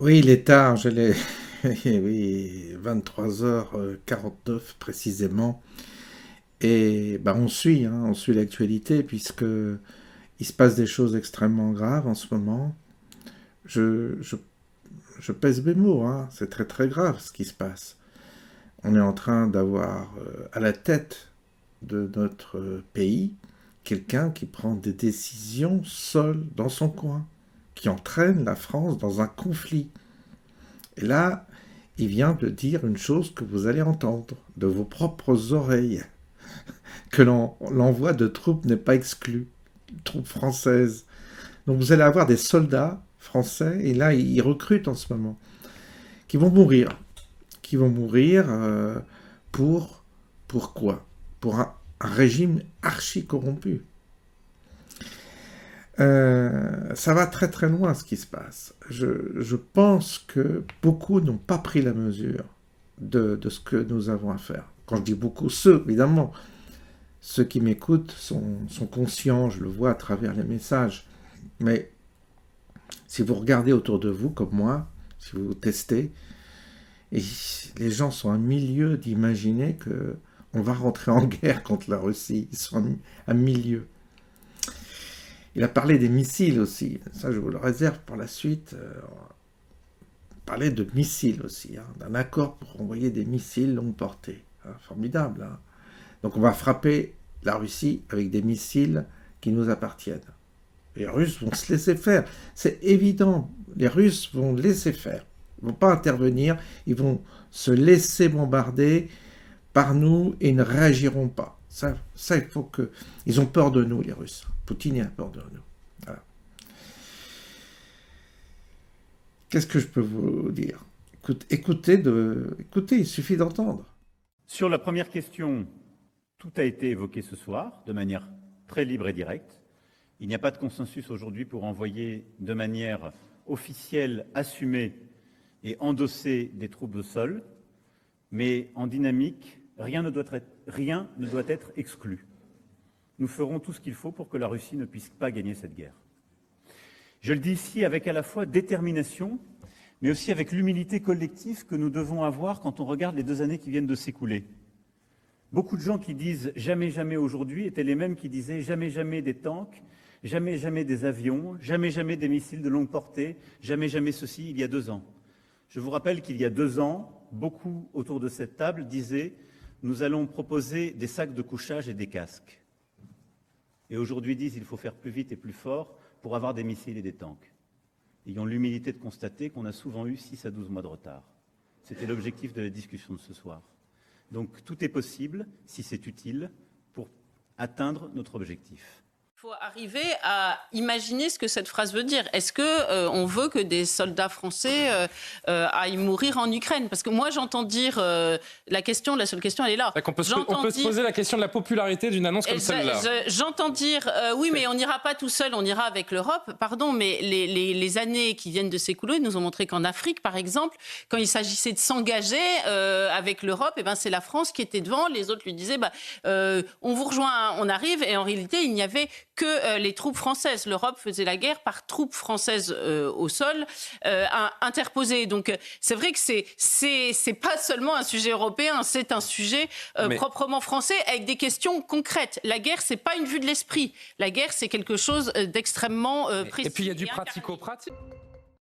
Oui, il est tard, je l'ai. Oui, 23h49 précisément. Et bah, on suit l'actualité puisque il se passe des choses extrêmement graves en ce moment. Je, je, je pèse mes mots, hein, c'est très très grave ce qui se passe. On est en train d'avoir à la tête de notre pays quelqu'un qui prend des décisions seul dans son coin, qui entraîne la France dans un conflit. Et là, il vient de dire une chose que vous allez entendre de vos propres oreilles, que l'envoi de troupes n'est pas exclu, troupes françaises. Donc vous allez avoir des soldats français, et là ils recrutent en ce moment, qui vont mourir. Qui vont mourir pour, pour quoi? Pour un régime archi corrompu. Ça va très très loin ce qui se passe. Je pense que beaucoup n'ont pas pris la mesure de ce que nous avons à faire. Quand je dis beaucoup, ceux, évidemment, ceux qui m'écoutent sont conscients, je le vois à travers les messages. Mais si vous regardez autour de vous, comme moi, si vous testez, et les gens sont à milieu d'imaginer que on va rentrer en guerre contre la Russie. Ils sont à milieu. Il a parlé des missiles aussi. Ça, je vous le réserve pour la suite. On parlait de missiles aussi, hein, d'un accord pour envoyer des missiles longue portée. Hein, formidable. Hein. Donc on va frapper la Russie avec des missiles qui nous appartiennent. Les Russes vont se laisser faire. C'est évident. Les Russes vont laisser faire. Ils ne vont pas intervenir. Ils vont se laisser bombarder par nous et ils ne réagiront pas. Ça, il faut que... Ils ont peur de nous, les Russes. Poutine a peur de nous. Voilà. Qu'est-ce que je peux vous dire? Écoutez, il suffit d'entendre. Sur la première question, tout a été évoqué ce soir de manière très libre et directe. Il n'y a pas de consensus aujourd'hui pour envoyer de manière officielle, assumée et endossée des troupes au sol, mais en dynamique, rien ne doit être exclu. Nous ferons tout ce qu'il faut pour que la Russie ne puisse pas gagner cette guerre. Je le dis ici avec à la fois détermination, mais aussi avec l'humilité collective que nous devons avoir quand on regarde les 2 années qui viennent de s'écouler. Beaucoup de gens qui disent « jamais, jamais aujourd'hui » étaient les mêmes qui disaient « jamais, jamais des tanks », « jamais, jamais des avions »,« jamais, jamais des missiles de longue portée »,« jamais, jamais ceci » il y a 2 ans. Je vous rappelle qu'il y a 2 ans, beaucoup autour de cette table disaient « nous allons proposer des sacs de couchage et des casques ». Et aujourd'hui disent « il faut faire plus vite et plus fort pour avoir des missiles et des tanks ». Ayons l'humilité de constater qu'on a souvent eu 6 à 12 mois de retard. C'était l'objectif de la discussion de ce soir. Donc tout est possible, si c'est utile, pour atteindre notre objectif. Il faut arriver à imaginer ce que cette phrase veut dire. Est-ce que on veut que des soldats français aillent mourir en Ukraine? Parce que moi, j'entends dire la seule question, elle est là. On peut se poser la question de la popularité d'une annonce comme celle-là. J'entends dire oui, mais on n'ira pas tout seul, on ira avec l'Europe. Pardon, mais les années qui viennent de s'écouler nous ont montré qu'en Afrique, par exemple, quand il s'agissait de s'engager avec l'Europe, eh ben, c'est la France qui était devant. Les autres lui disaient on vous rejoint, on arrive. Et en réalité, il n'y avait que les troupes françaises. L'Europe faisait la guerre par troupes françaises au sol interposées. Donc c'est vrai que c'est pas seulement un sujet européen, c'est un sujet proprement français avec des questions concrètes. La guerre, c'est pas une vue de l'esprit. La guerre, c'est quelque chose d'extrêmement précis. Et puis il y a du pratico-pratique.